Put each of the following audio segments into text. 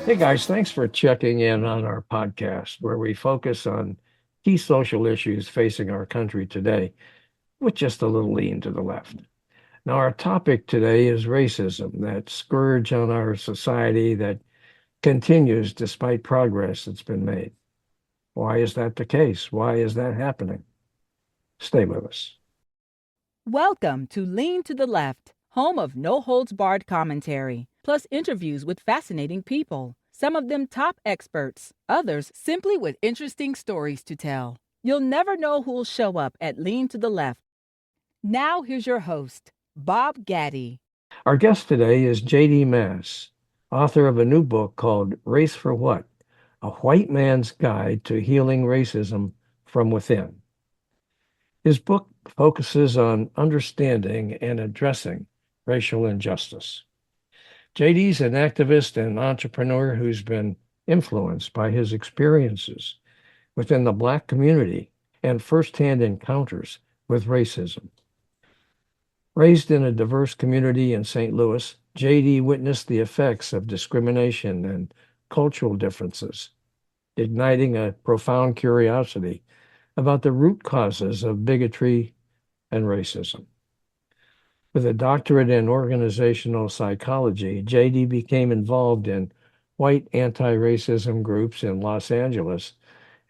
Hey guys, thanks for checking in on our podcast where we focus on key social issues facing our country today with just a little lean to the left. Now, our topic today is racism, that scourge on our society that continues despite progress that's been made. Why is that the case? Why is that happening? Stay with us. Welcome to Lean to the Left, home of no holds barred commentary, plus interviews with fascinating people, some of them top experts, others simply with interesting stories to tell. You'll never know who'll show up at Lean to the Left. Now here's your host, Bob Gatty. Our guest today is J.D. Mass, author of a new book called Race for What? A White Man's Guide to Healing Racism from Within. His book focuses on understanding and addressing racial injustice. JD's an activist and entrepreneur who's been influenced by his experiences within the Black community and firsthand encounters with racism. Raised in a diverse community in St. Louis, JD witnessed the effects of discrimination and cultural differences, igniting a profound curiosity about the root causes of bigotry and racism. With a doctorate in organizational psychology, JD became involved in white anti-racism groups in Los Angeles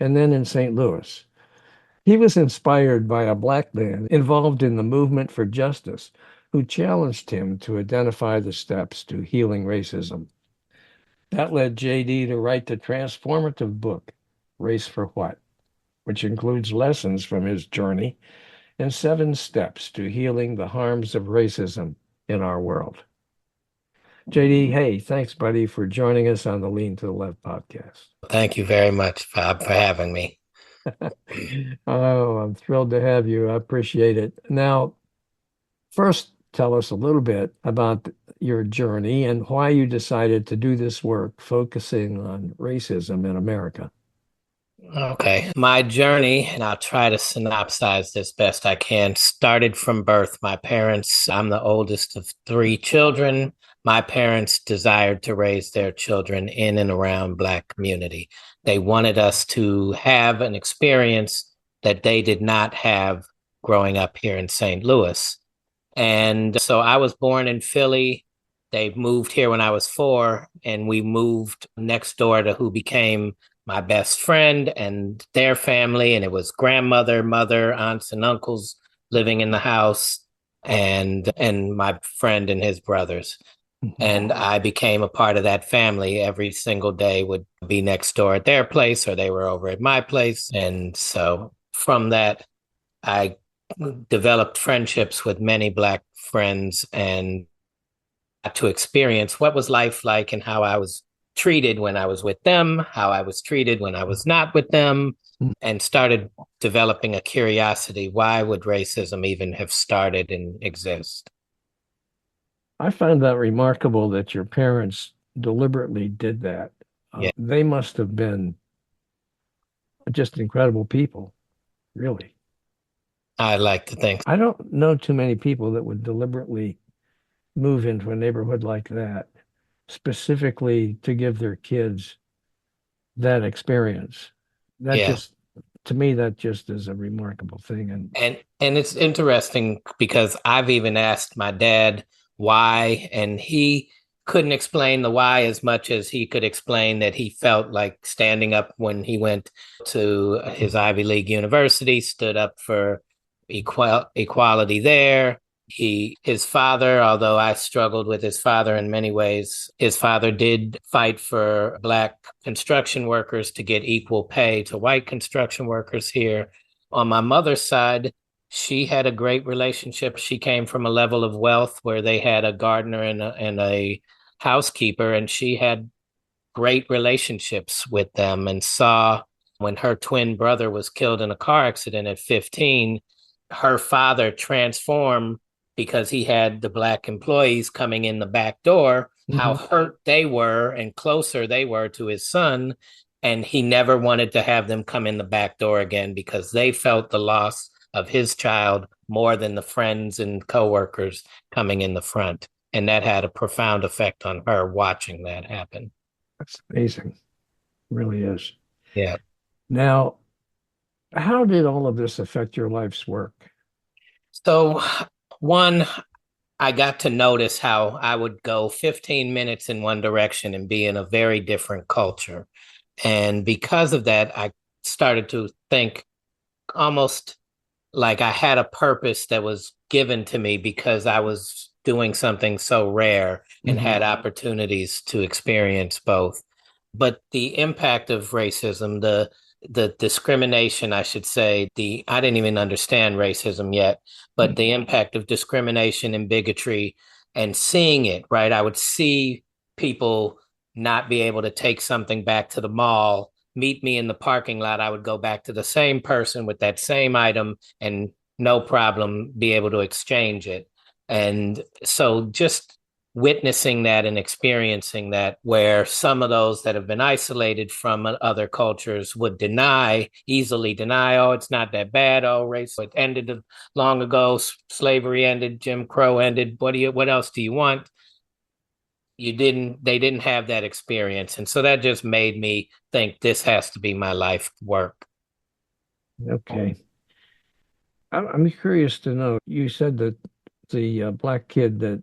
and then in St. Louis. He was inspired by a Black man involved in the movement for justice who challenged him to identify the steps to healing racism. That led JD to write the transformative book, Race for What? Which includes lessons from his journey and 7 steps to healing the harms of racism in our world. JD, hey, thanks, buddy, for joining us on the Lean to the Left podcast. Thank you very much, Bob, for having me. Oh, I'm thrilled to have you. I appreciate it. Now, first, tell us a little bit about your journey and why you decided to do this work focusing on racism in America. Okay. My journey, and I'll try to synopsize this best I can, started from birth. My parents, I'm the oldest of 3 children. My parents desired to raise their children in and around Black community. They wanted us to have an experience that they did not have growing up here in St. Louis. And so I was born in Philly. They moved here when I was 4, and we moved next door to who became my best friend and their family. And it was grandmother, mother, aunts, and uncles living in the house, and my friend and his brothers. And I became a part of that family. Every single day would be next door at their place, or they were over at my place. And so from that, I developed friendships with many Black friends and got to experience what was life like and how I was treated when I was with them, how I was treated when I was not with them, and started developing a curiosity. Why would racism even have started and exist? I find that remarkable that your parents deliberately did that. Yeah. They must have been just incredible people, really. I like to think. I don't know too many people that would deliberately move into a neighborhood like that, specifically to give their kids that experience. That Yeah. just, to me, that just is a remarkable thing. And it's interesting because I've even asked my dad why, and he couldn't explain the why as much as he could explain that he felt like standing up when he went to his Ivy League university, stood up for equality there. His father, although I struggled with his father in many ways, his father did fight for Black construction workers to get equal pay to white construction workers here. On my mother's side, she had a great relationship. She came from a level of wealth where they had a gardener and a housekeeper, and she had great relationships with them, and saw when her twin brother was killed in a car accident at 15, her father transformed because he had the Black employees coming in the back door, how hurt they were and closer they were to his son. And he never wanted to have them come in the back door again because they felt the loss of his child more than the friends and coworkers coming in the front. And that had a profound effect on her watching that happen. That's amazing. Really is. Yeah. Now, how did all of this affect your life's work? So, one, I got to notice how I would go 15 minutes in one direction and be in a very different culture. And because of that, I started to think almost like I had a purpose that was given to me because I was doing something so rare and Mhm. had opportunities to experience both. But the impact of racism, the discrimination, I should say, the I didn't even understand racism yet, but the impact of discrimination and bigotry and seeing it, right? I would see people not be able to take something back to the mall, meet me in the parking lot. I would go back to the same person with that same item and no problem be able to exchange it. And so just witnessing that and experiencing that, where some of those that have been isolated from other cultures would easily deny, oh, it's not that bad. Oh, race, it ended long ago. Slavery ended. Jim Crow ended. What else do you want? They didn't have that experience. And so that just made me think this has to be my life work. Okay. I'm curious to know, you said that the black kid that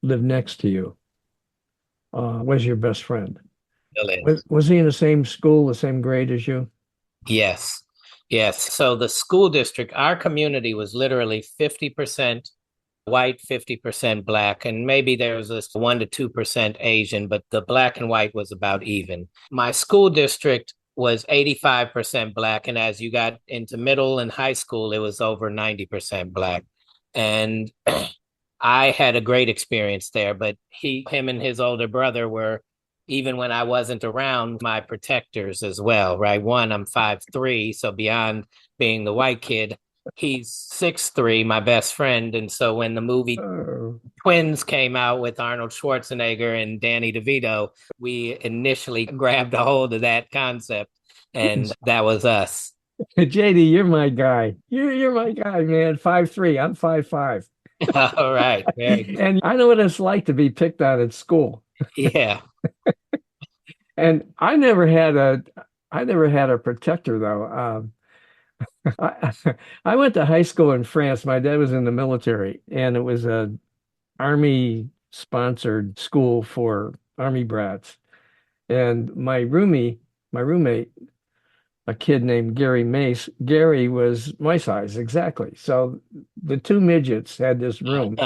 lived next to you was your best friend. Still Was, is. was he in the same school, the same grade as you? Yes. Yes. So the school district, our community was literally 50% white, 50% black, and maybe there was this 1 to 2% Asian, but the black and white was about even. My school district was 85% black, and as you got into middle and high school, it was over 90% black. And I had a great experience there, but him and his older brother were, even when I wasn't around, my protectors as well, right? One, I'm 5'3", so beyond being the white kid, he's 6'3", my best friend. And so when the movie Oh. Twins came out with Arnold Schwarzenegger and Danny DeVito, we initially grabbed a hold of that concept, and that was us. JD, you're my guy. You're my guy, man. 5'3". I'm 5'5". All right, very good. And I know what it's like to be picked on at school. Yeah. And I never had a protector though. I, I went to high school in France. My dad was in the military, and it was a army sponsored school for army brats. And my roommate, a kid named Gary Mace, Gary was my size exactly. So the two midgets had this room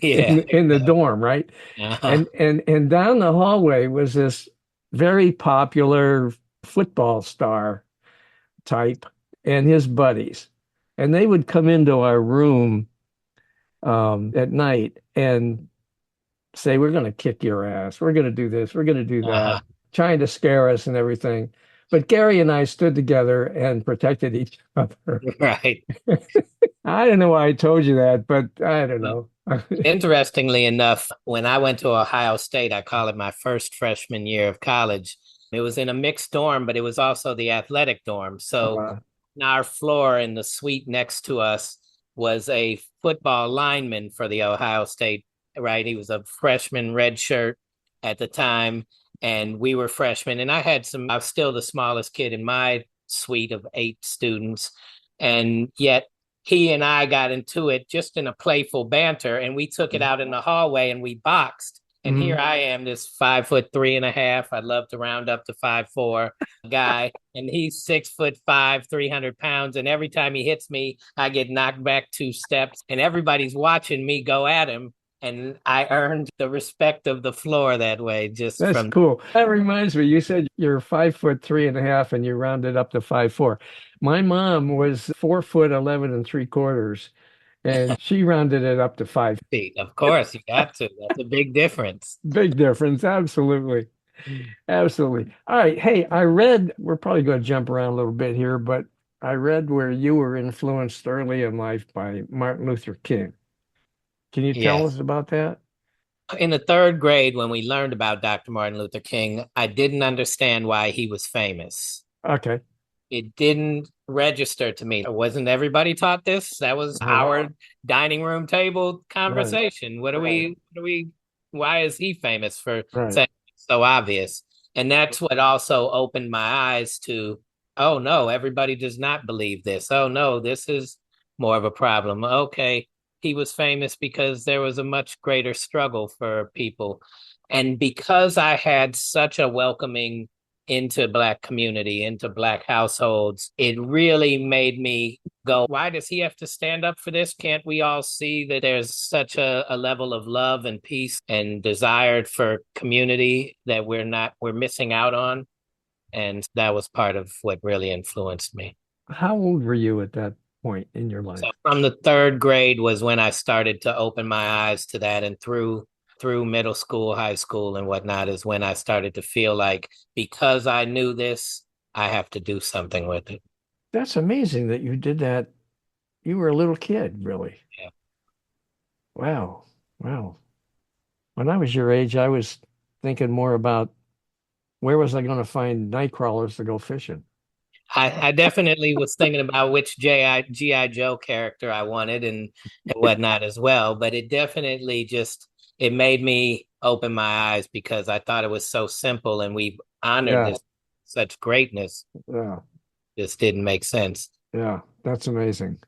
Yeah. in the dorm, right? Uh-huh. And down the hallway was this very popular football star type and his buddies. And they would come into our room at night and say, "We're going to kick your ass. We're going to do this. We're going to do that," Uh-huh. trying to scare us and everything. But Gary and I stood together and protected each other. Right. I don't know why I told you that, but I don't Well, know. interestingly enough, when I went to Ohio State, I call it my first freshman year of college. It was in a mixed dorm, but it was also the athletic dorm. So Uh, on our floor in the suite next to us was a football lineman for the Ohio State, right? He was a freshman red shirt at the time, and we were freshmen. And I was still the smallest kid in my suite of 8 students. And yet he and I got into it just in a playful banter, and we took it out in the hallway and we boxed. And here mhm. I am, this 5'3.5". I'd love to round up to 5'4" guy, and he's 6'5", 300 pounds. And every time he hits me, I get knocked back 2 steps, and everybody's watching me go at him. And I earned the respect of the floor that way, just That's from cool. That reminds me, you said you're 5'3.5" and you rounded up to 5'4". My mom was 4 foot 11 and 3/4, and she rounded it up to 5. feet. Of course, you got to. That's a big difference. Big difference. Absolutely. Absolutely. All right. Hey, I read, we're probably going to jump around a little bit here, but I read where you were influenced early in life by Martin Luther King. Can you tell Yes. us about that? In the third grade, when we learned about Dr. Martin Luther King, I didn't understand why he was famous. Okay. It didn't register to me. Wasn't everybody taught this? That was Uh-huh. our dining room table Right. conversation. Why is he famous for Right. saying? so obvious. And that's what also opened my eyes to, oh no, everybody does not believe this. Oh no, this is more of a problem. Okay, he was famous because there was a much greater struggle for people. And because I had such a welcoming into Black community, into Black households, it really made me go, why does he have to stand up for this? Can't we all see that there's such a level of love and peace and desire for community that we're missing out on? And that was part of what really influenced me. How old were you at that point in your So life? from the third grade was when I started to open my eyes to that, and through middle school, high school, and whatnot is when I started to feel like because I knew this, I have to do something with it. That's amazing that you did that. You were a little kid, really. Yeah. Wow. Wow. When I was your age, I was thinking more about where was I going to find night crawlers to go fishing? I definitely was thinking about which GI Joe character I wanted and whatnot as well, but it definitely just it made me open my eyes because I thought it was so simple and we honored Yeah. this such greatness. Yeah. Just didn't make sense. Yeah. That's amazing.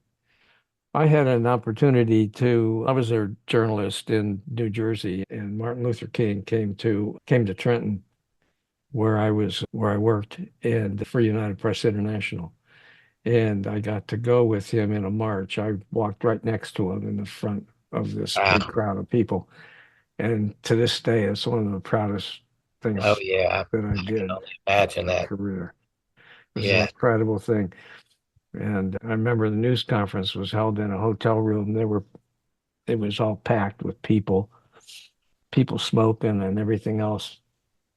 I had an opportunity I was a journalist in New Jersey, and Martin Luther King came to Trenton where I worked and for United Press International. And I got to go with him in a march. I walked right next to him in the front of this big Wow. crowd of people. And to this day, it's one of the proudest Oh things yeah, that I I can did only imagine in my that. career. It was an Yeah. incredible thing. And I remember the news conference was held in a hotel room. It was all packed with people smoking and everything else,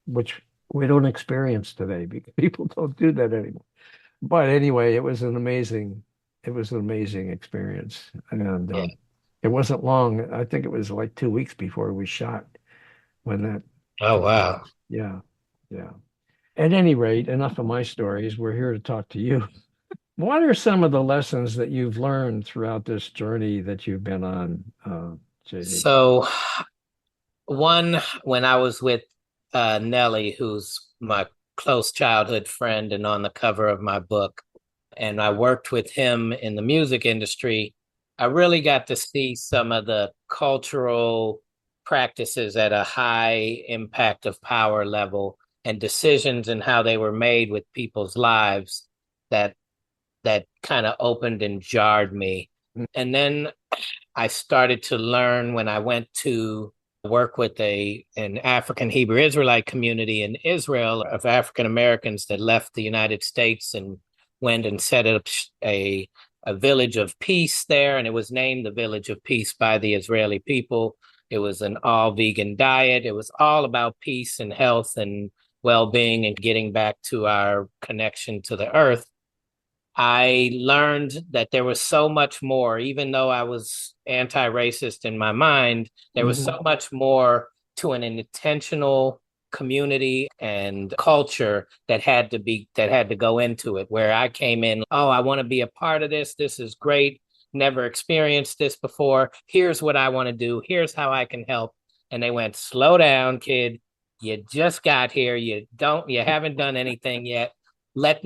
which we don't experience today because people don't do that anymore. But anyway, it was an amazing experience. And Yeah. it wasn't long. I think it was like 2 weeks before we shot when that Oh took wow. place. Yeah. Yeah. At any rate, enough of my stories. We're here to talk to you. What are some of the lessons that you've learned throughout this journey that you've been on, JD? So one, when I was with Nelly, who's my close childhood friend and on the cover of my book, and I worked with him in the music industry, I really got to see some of the cultural practices at a high impact of power level and decisions and how they were made with people's lives that that kind of opened and jarred me. And then I started to learn when I went to work with an African Hebrew Israelite community in Israel of African Americans that left the United States and went and set up a village of peace there, and it was named the Village of Peace by the Israeli people. It was an all vegan diet. It was all about peace and health and well-being and getting back to our connection to the earth. I learned that there was so much more, even though I was anti-racist in my mind, there was Mhm. so much more to an intentional community and culture that had to go into it, where I came in, oh, I want to be a part of this. This is great. Never experienced this before. Here's what I want to do. Here's how I can help. And they went, slow down, kid. You just got here. You haven't done anything yet. Let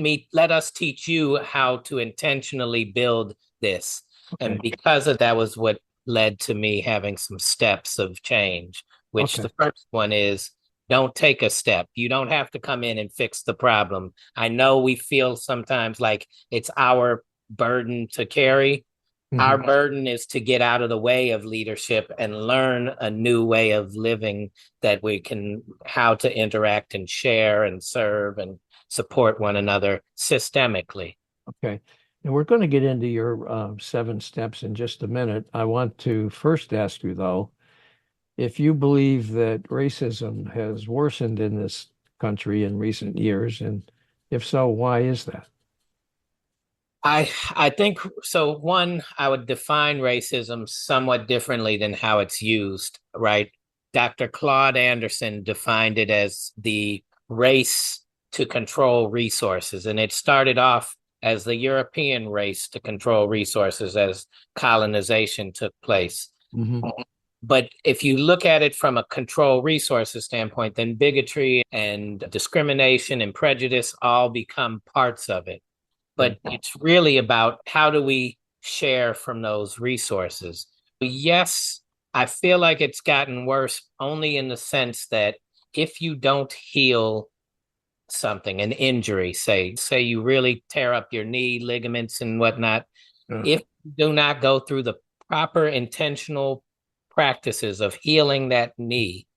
us teach you how to intentionally build this. Okay. And because of that was what led to me having some steps of change, which Okay. the first one is don't take a step. You don't have to come in and fix the problem. I know we feel sometimes like it's our burden to carry. Our Mhm. burden is to get out of the way of leadership and learn a new way of living that we can, how to interact and share and serve and support one another systemically. Okay. And we're going to get into your 7 steps in just a minute. I want to first ask you, though, if you believe that racism has worsened in this country in recent years, and if so, why is that? I think so. One, I would define racism somewhat differently than how it's used, right? Dr. Claude Anderson defined it as the race to control resources. And it started off as the European race to control resources as colonization took place. Hmm. But if you look at it from a control resources standpoint, then bigotry and discrimination and prejudice all become parts of it. But it's really about how do we share from those resources. Yes, I feel like it's gotten worse only in the sense that if you don't heal something, an injury, say you really tear up your knee ligaments and whatnot, if you do not go through the proper intentional practices of healing that knee,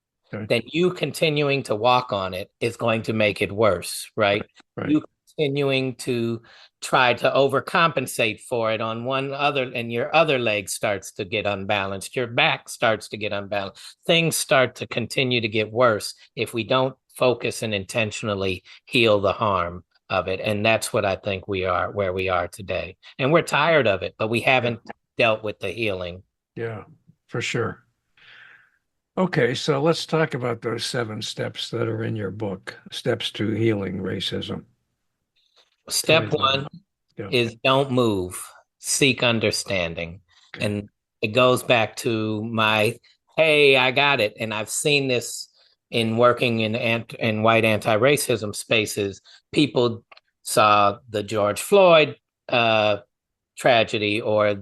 then you continuing to walk on it is going to make it worse, right? You continuing to try to overcompensate for it on one other, and your other leg starts to get unbalanced, your back starts to get unbalanced, things start to continue to get worse if we don't focus and intentionally heal the harm of it. And that's what I think we are where we are today. And we're tired of it, but we haven't dealt with the healing. Yeah, for sure. Okay, so let's talk about those 7 steps that are in your book, Steps to Healing Racism. Step 1 is don't move, seek understanding. Okay. And it goes back to my, hey, I got it. And I've seen this in working in white anti-racism spaces. People saw the George Floyd tragedy, or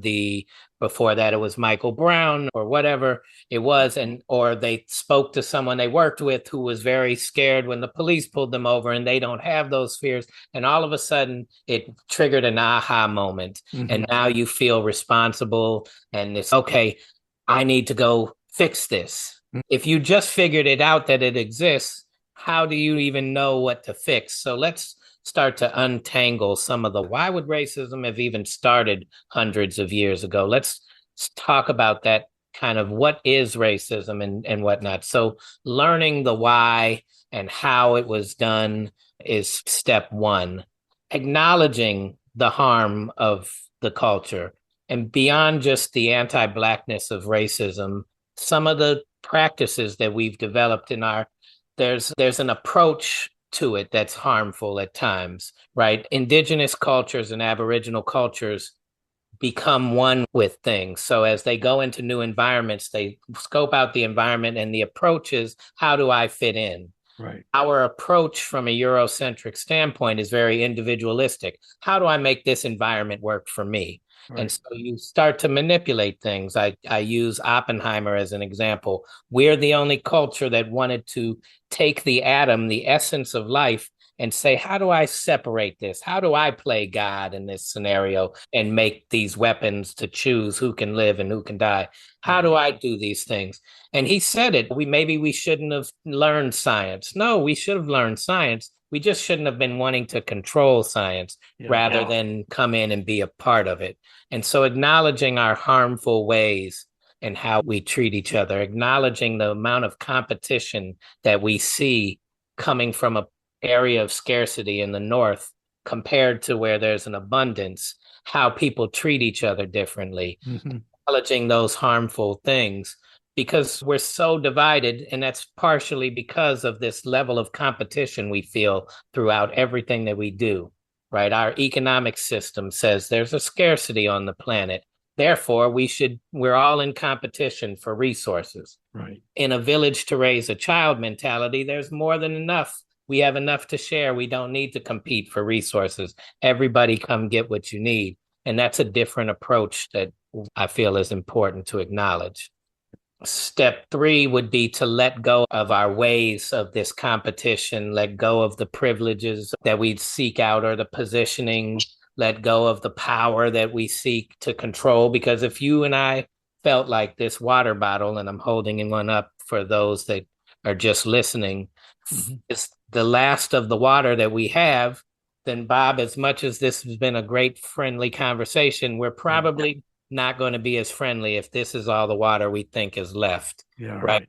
before that it was Michael Brown or whatever it was, or they spoke to someone they worked with who was very scared when the police pulled them over, and they don't have those fears, and all of a sudden it triggered an aha moment. And now you feel responsible, and it's okay, I need to go fix this. If you just figured it out that it exists, how do you even know what to fix? So let's start to untangle some of why would racism have even started hundreds of years ago? Let's talk about that kind of what is racism and whatnot. So learning the why and how it was done is step 1. Acknowledging the harm of the culture, and beyond just the anti-Blackness of racism, some of the practices that we've developed there's an approach to it that's harmful at times, right? Indigenous cultures and Aboriginal cultures become one with things. So as they go into new environments, they scope out the environment, and the approach is, how do I fit in? Right. Our approach from a Eurocentric standpoint is very individualistic. How do I make this environment work for me? Right. And so you start to manipulate things. I use Oppenheimer as an example. We're the only culture that wanted to take the atom, the essence of life, and say, how do I separate this? How do I play God in this scenario and make these weapons to choose who can live and who can die? How do I do these things? And he said it. Maybe we shouldn't have learned science. No, we should have learned science. We just shouldn't have been wanting to control science rather than come in and be a part of it. And so acknowledging our harmful ways and how we treat each other, acknowledging the amount of competition that we see coming from an area of scarcity in the North compared to where there's an abundance, how people treat each other differently, acknowledging those harmful things, because we're so divided, and that's partially because of this level of competition we feel throughout everything that we do, right? Our economic system says there's a scarcity on the planet. Therefore, we're all in competition for resources. Right. In a village to raise a child mentality, there's more than enough. We have enough to share. We don't need to compete for resources. Everybody come get what you need. And that's a different approach that I feel is important to acknowledge. Step 3 would be to let go of our ways of this competition, let go of the privileges that we seek out or the positioning, let go of the power that we seek to control. Because if you and I felt like this water bottle, and I'm holding one up for those that are just listening, it's the last of the water that we have, then Bob, as much as this has been a great friendly conversation, we're probably not going to be as friendly if this is all the water we think is left. Yeah, right.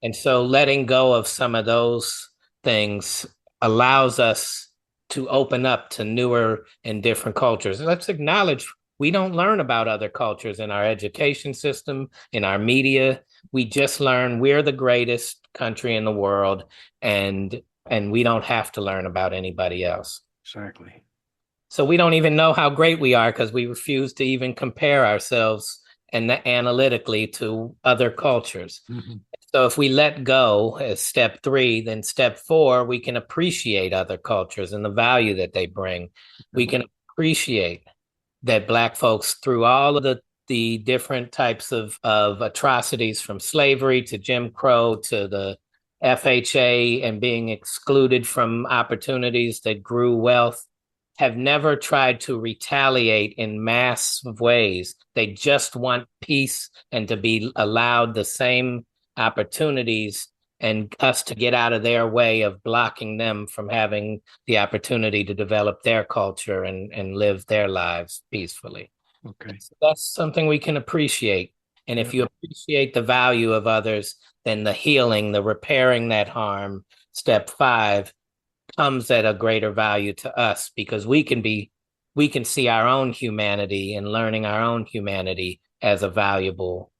And so letting go of some of those things allows us to open up to newer and different cultures. And let's acknowledge we don't learn about other cultures in our education system, in our media. We just learn we're the greatest country in the world, and we don't have to learn about anybody else. Exactly. So we don't even know how great we are because we refuse to even compare ourselves and analytically to other cultures. Mhm. So if we let go as step 3, then step 4, we can appreciate other cultures and the value that they bring. We can appreciate that Black folks, through all of the different types of atrocities, from slavery to Jim Crow to the FHA and being excluded from opportunities that grew wealth, have never tried to retaliate in massive ways. They just want peace and to be allowed the same opportunities, and us to get out of their way of blocking them from having the opportunity to develop their culture and live their lives peacefully. Okay. So that's something we can appreciate. And if you appreciate the value of others, then the healing, the repairing that harm, step 5, comes at a greater value to us, because we can see our own humanity and learning our own humanity as a valuable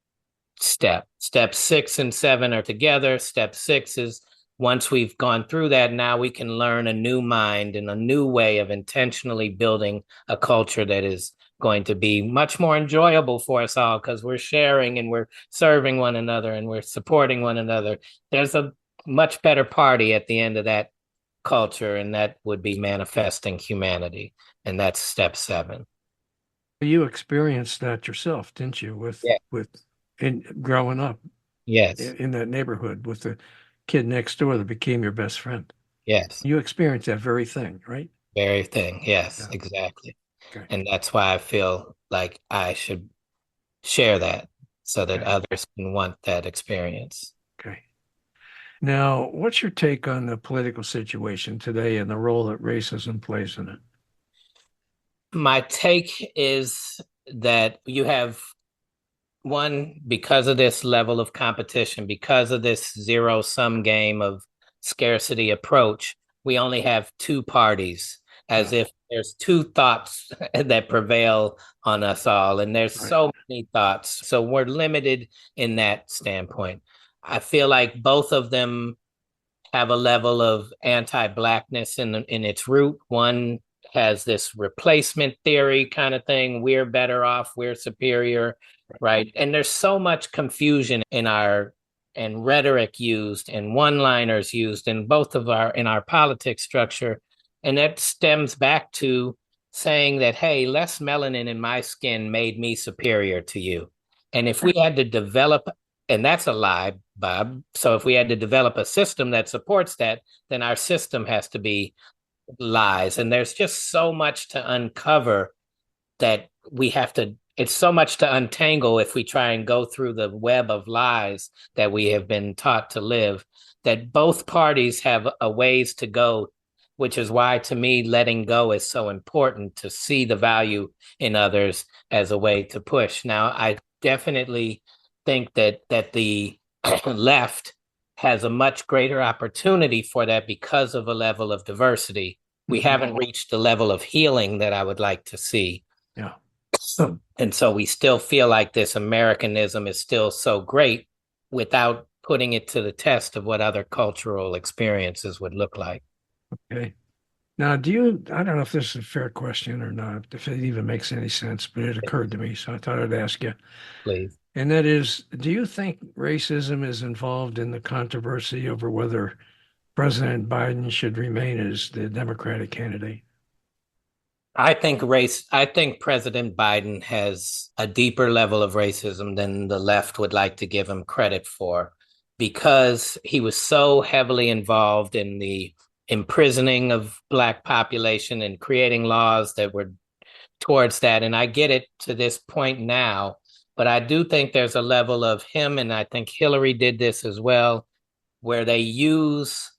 step. Step 6 and 7 are together. Step 6 is, once we've gone through that, now we can learn a new mind and a new way of intentionally building a culture that is going to be much more enjoyable for us all, because we're sharing and we're serving one another and we're supporting one another. There's a much better party at the end of that culture, and that would be manifesting humanity. And that's step 7. You experienced that yourself, didn't you? In growing up Yes. in that neighborhood with the kid next door that became your best friend. Yes. You experienced that very thing, right? Very thing. Yes, Yeah. exactly. Okay. And that's why I feel like I should share that so that others can want that experience. Okay. Now, what's your take on the political situation today and the role that racism plays in it? My take is that you have one, because of this level of competition, because of this zero-sum game of scarcity approach, we only have 2 parties, as if there's 2 thoughts that prevail on us all. And there's so many thoughts. So we're limited in that standpoint. I feel like both of them have a level of anti-Blackness in its root. One has this replacement theory kind of thing. We're better off, we're superior, right? And there's so much confusion and rhetoric used and one-liners used in our politics structure. And that stems back to saying that, hey, less melanin in my skin made me superior to you. And if we had to develop, and that's a lie, Bob. So if we had to develop a system that supports that, then our system has to be lies. And there's just so much to uncover that it's so much to untangle if we try and go through the web of lies that we have been taught to live, that both parties have a ways to go, which is why, to me, letting go is so important, to see the value in others as a way to push. Now, I definitely think that the left has a much greater opportunity for that because of a level of diversity. We haven't reached the level of healing that I would like to see. Yeah. And so we still feel like this Americanism is still so great without putting it to the test of what other cultural experiences would look like. Okay. Now, I don't know if this is a fair question or not, if it even makes any sense, but it occurred to me, so I thought I'd ask you. Please. And that is, do you think racism is involved in the controversy over whether President Biden should remain as the Democratic candidate? I think President Biden has a deeper level of racism than the left would like to give him credit for, because he was so heavily involved in the imprisoning of Black population and creating laws that were towards that. And I get it to this point now, but I do think there's a level of him, and I think Hillary did this as well, where they use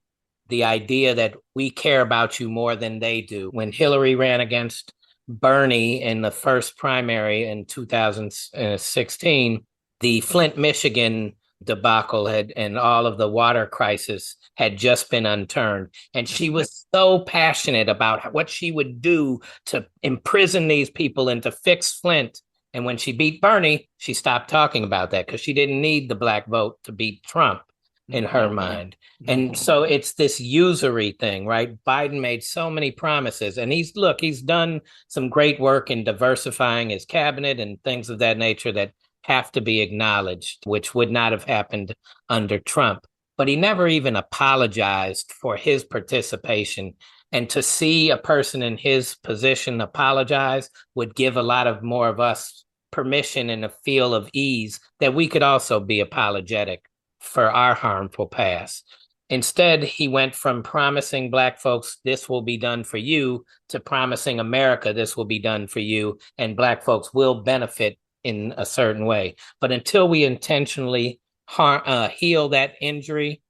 the idea that we care about you more than they do. When Hillary ran against Bernie in the first primary in 2016, the Flint, Michigan debacle and all of the water crisis had just been unturned. And she was so passionate about what she would do to imprison these people and to fix Flint. And when she beat Bernie, she stopped talking about that because she didn't need the Black vote to beat Trump in her mind. And so it's this usury thing, right? Biden made so many promises, and he's done some great work in diversifying his cabinet and things of that nature that have to be acknowledged, which would not have happened under Trump. But he never even apologized for his participation. And to see a person in his position apologize would give a lot of more of us permission and a feel of ease that we could also be apologetic for our harmful past. Instead, he went from promising Black folks, this will be done for you, to promising America, this will be done for you, and Black folks will benefit in a certain way. But until we intentionally heal that injury,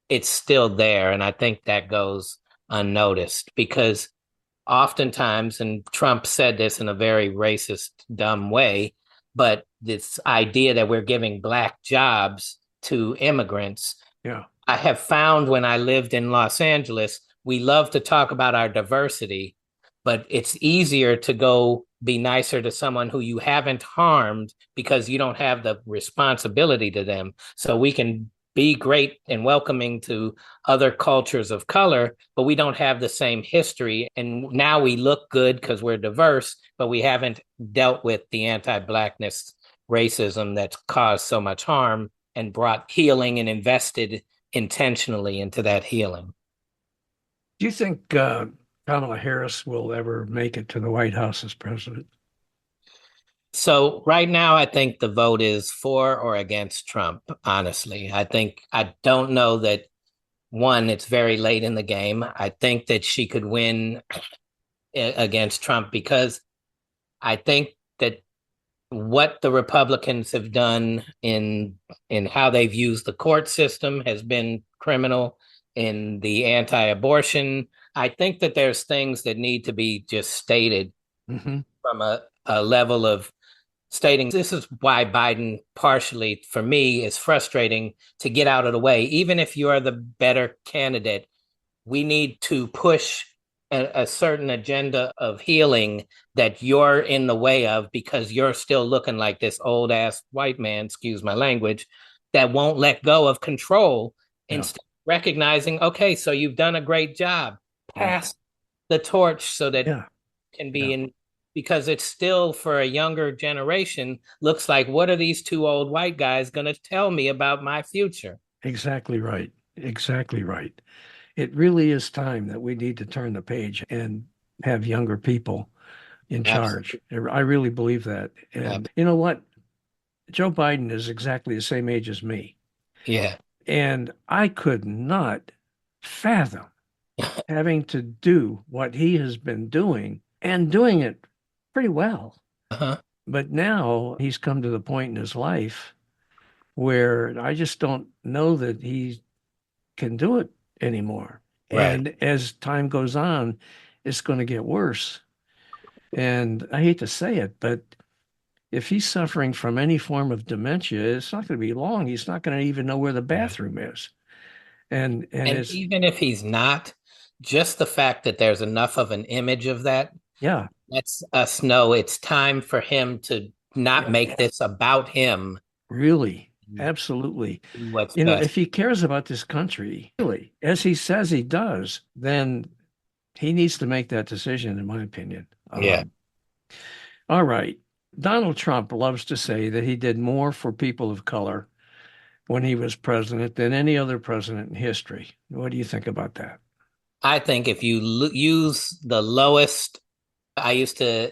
it's still there. And I think that goes unnoticed because oftentimes, and Trump said this in a very racist, dumb way, but this idea that we're giving Black jobs to immigrants. Yeah. I have found when I lived in Los Angeles, we love to talk about our diversity, but it's easier to go be nicer to someone who you haven't harmed because you don't have the responsibility to them. So we can be great and welcoming to other cultures of color, but we don't have the same history. And now we look good because we're diverse, but we haven't dealt with the anti-Blackness racism that's caused so much harm and brought healing and invested intentionally into that healing. Do you think Kamala Harris will ever make it to the White House as president? So right now, I think the vote is for or against Trump, honestly. I don't know that, one, it's very late in the game. I think that she could win against Trump because I think that what the Republicans have done in how they've used the court system has been criminal. In the anti-abortion, I think that there's things that need to be just stated from a level of stating this is why Biden partially, for me, is frustrating to get out of the way. Even if you are the better candidate, we need to push a certain agenda of healing that you're in the way of because you're still looking like this old ass white man, excuse my language, that won't let go of control. Yeah. Instead of recognizing, okay, so you've done a great job. Pass the torch so that can be in, because it's still for a younger generation, looks like, what are these two old white guys going to tell me about my future? Exactly right. Exactly right. It really is time that we need to turn the page and have younger people in charge. Absolutely. I really believe that. And you know what? Joe Biden is exactly the same age as me. Yeah. And I could not fathom having to do what he has been doing and doing it pretty well. But now he's come to the point in his life where I just don't know that he can do it anymore. Right. And as time goes on, it's going to get worse. And I hate to say it, but if he's suffering from any form of dementia, it's not going to be long. He's not going to even know where the bathroom is. And even if he's not, just the fact that there's enough of an image of that, lets us know it's time for him to not make this about him. Really, absolutely. You know, if he cares about this country, really, as he says he does, then he needs to make that decision, in my opinion. All right. Donald Trump loves to say that he did more for people of color when he was president than any other president in history. What do you think about that? I think if you use the lowest, I used to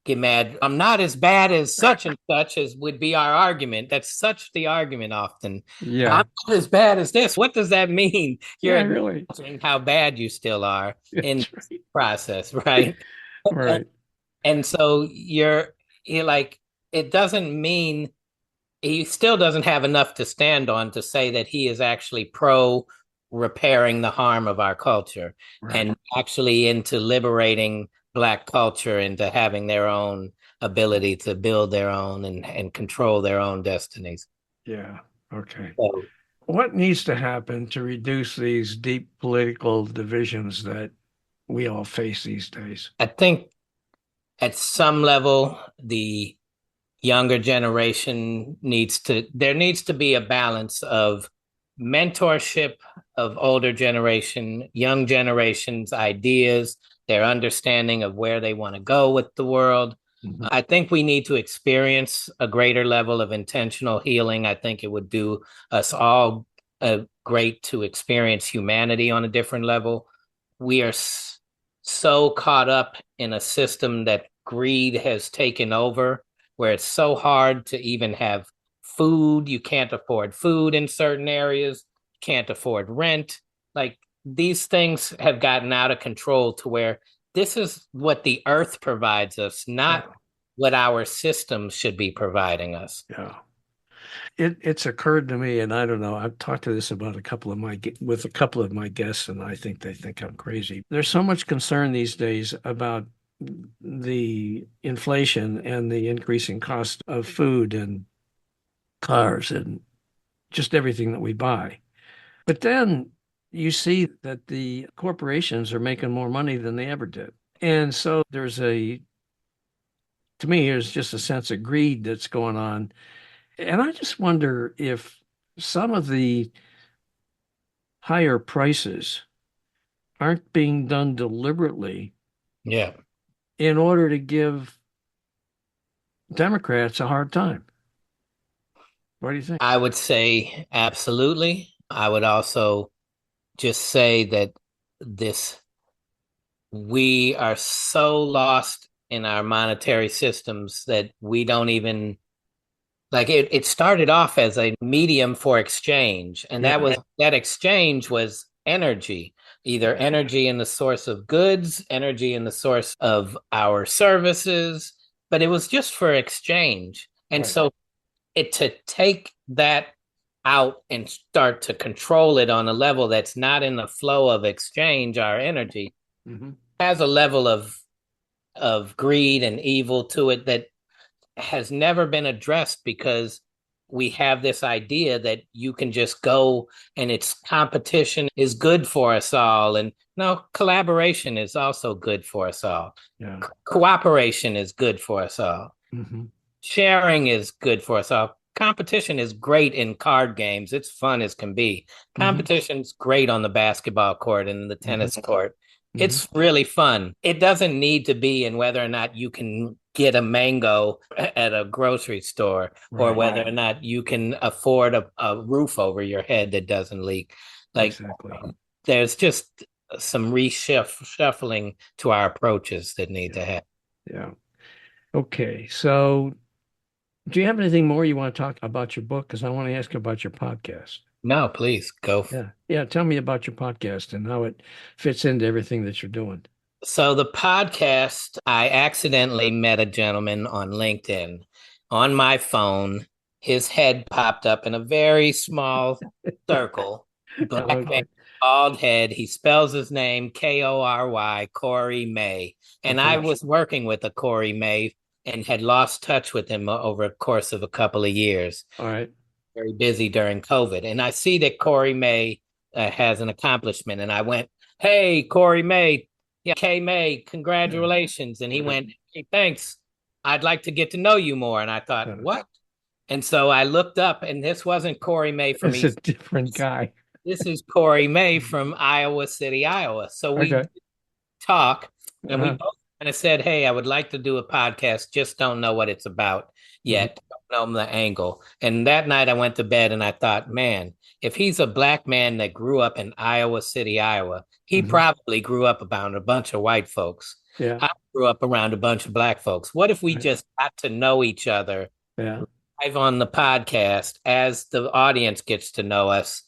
get mad, I'm not as bad as such and such, as would be our argument. That's such the argument often. Yeah. I'm not as bad as this. What does that mean? You're really how bad you still are in the process, right? Right. And so you're like, it doesn't mean, he still doesn't have enough to stand on to say that he is actually pro repairing the harm of our culture, and actually into liberating Black culture into having their own ability to build their own and control their own destinies. Yeah. Okay. So, what needs to happen to reduce these deep political divisions that we all face these days? I think at some level, the younger generation there needs to be a balance of mentorship of older generation, young generation's ideas, their understanding of where they want to go with the world, Mhm. I think we need to experience a greater level of intentional healing. I think it would do us all great to experience humanity on a different level. We are so caught up in a system that greed has taken over, where it's so hard to even have food. You can't afford food in certain areas, can't afford rent. Like these things have gotten out of control to where this is what the earth provides us, not Yeah. what our system should be providing us. Yeah. It's occurred to me, and I don't know. I've talked to this about with a couple of my guests, and I think they think I'm crazy. There's so much concern these days about the inflation and the increasing cost of food and cars and just everything that we buy. But then you see that the corporations are making more money than they ever did. And so to me, there's just a sense of greed that's going on. And I just wonder if some of the higher prices aren't being done deliberately Yeah. in order to give Democrats a hard time. What do you think? I would say absolutely. I would also just say that this we are so lost in our monetary systems that we don't even like it started off as a medium for exchange, and Yeah. that exchange was energy, either energy in the source of goods, energy in the source of our services, but it was just for exchange. And Right. so it to take that out and start to control it on a level that's not in the flow of exchange, our energy Mm-hmm. has a level of greed and evil to it that has never been addressed because we have this idea that you can just go and it's competition is good for us all. And no, collaboration is also good for us all. Yeah. Cooperation is good for us all. Mm-hmm. Sharing is good for us all. Competition is great in card games. It's fun as can be. Mm-hmm. Competition's great on the basketball court and the Mm-hmm. tennis court. Mm-hmm. It's really fun. It doesn't need to be in whether or not you can get a mango at a grocery store or Right. whether or not you can afford a roof over your head that doesn't leak. Like Exactly. there's just some reshuffling to our approaches that need Yeah. to happen. Yeah. Okay. So do you have anything more you want to talk about your book? Because I want to ask you about your podcast. No, please go. Yeah. Yeah. Tell me about your podcast and how it fits into everything that you're doing. So the podcast, I accidentally met a gentleman on LinkedIn. On my phone, his head popped up in a very small circle, black man, Okay. bald head. He spells his name Kory, Corey May. And I Okay. was working with a Corey May and had lost touch with him over a course of a couple of years. All right. Very busy during COVID. And I see that Corey May has an accomplishment. And I went, "Hey, Corey May, yeah, K May, Yeah. congratulations." And he went, "Hey, thanks. I'd like to get to know you more." And I thought, Uh, what? And so I looked up, and this wasn't Corey May from It's a East. different guy. This is Corey May from Iowa City, Iowa. So we Okay. talk, and we Uh-huh. both kind of said, "Hey, I would like to do a podcast, just don't know what it's about Mhm. yet. Don't know the angle." And that night I went to bed and I thought, man, if he's a black man that grew up in Iowa City, Iowa, he Mhm. probably grew up around a bunch of white folks. Yeah. I grew up around a bunch of black folks. What if we Right. just got to know each other Yeah. live on the podcast as the audience gets to know us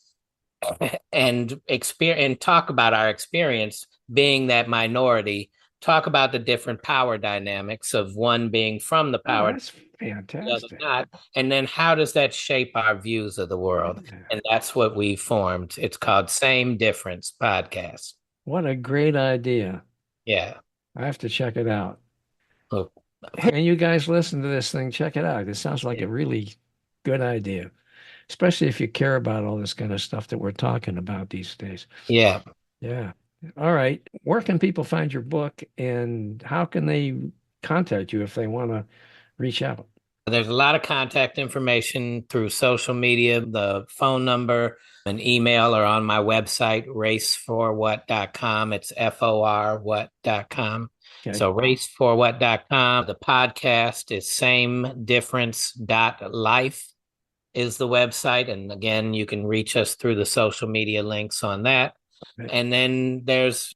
and experience and talk about our experience being that minority, talk about the different power dynamics of one being from the Oh, power, that's the other fantastic. not, and then how does that shape our views of the world? Yeah. And that's what we formed. It's called Same Difference Podcast. What a great idea. Yeah. I have to check it out. Oh, And you guys listen to this thing, check it out. It sounds like a really good idea, especially if you care about all this kind of stuff that we're talking about these days. yeah. Yeah. All right. Where can people find your book and how can they contact you if they want to reach out? There's a lot of contact information through social media, the phone number, an email, or on my website, raceforwhat.com. It's FOR what.com. Okay. So raceforwhat.com. The podcast is samedifference.life is the website. And again, you can reach us through the social media links on that. Okay. And then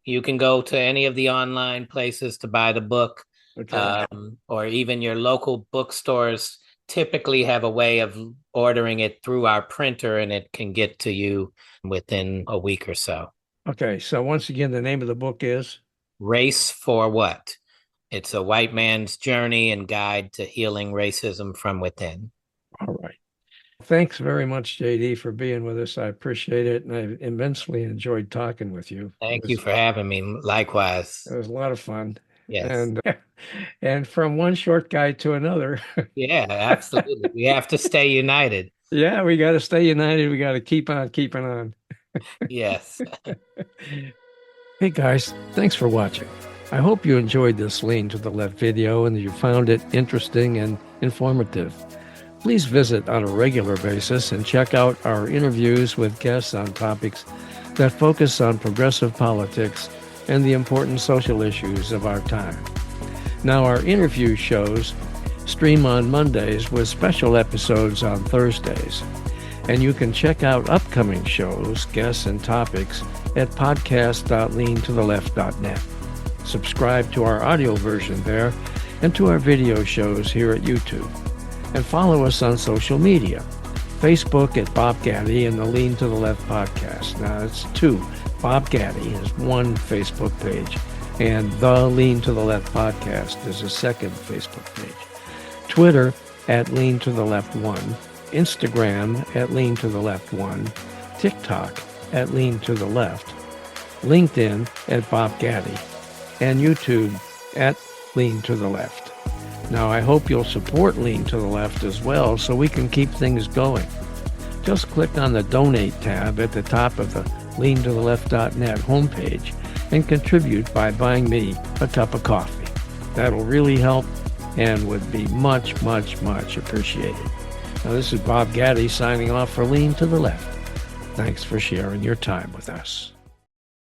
you can go to any of the online places to buy the book, Okay. or even your local bookstores typically have a way of ordering it through our printer, and it can get to you within a week or so. Okay. So once again, the name of the book is Race for What? It's a white man's journey and guide to healing racism from within. All right. Thanks very much, JD, for being with us. I appreciate it, and I immensely enjoyed talking with you. Thank you for having me. Likewise. It was a lot of fun. Yes. And from one short guy to another. Yeah, absolutely. We have to stay united. Yeah, we got to stay united. We got to keep on keeping on. Yes. Hey guys, thanks for watching. I hope you enjoyed this Lean to the Left video and that you found it interesting and informative. Please visit on a regular basis and check out our interviews with guests on topics that focus on progressive politics and the important social issues of our time. Now, our interview shows stream on Mondays with special episodes on Thursdays. And you can check out upcoming shows, guests, and topics at podcast.leantotheleft.net. Subscribe to our audio version there and to our video shows here at YouTube. And follow us on social media. Facebook at Bob Gatty and the Lean to the Left podcast. Now, it's two. Bob Gatty is one Facebook page, and the Lean to the Left podcast is a second Facebook page. Twitter at Lean to the Left 1. Instagram at Lean to the Left 1. TikTok at Lean to the Left. LinkedIn at Bob Gatty. And YouTube at Lean to the Left. Now, I hope you'll support Lean to the Left as well so we can keep things going. Just click on the Donate tab at the top of the leantotheleft.net homepage and contribute by buying me a cup of coffee. That'll really help and would be much, much, much appreciated. Now, this is Bob Gatty signing off for Lean to the Left. Thanks for sharing your time with us.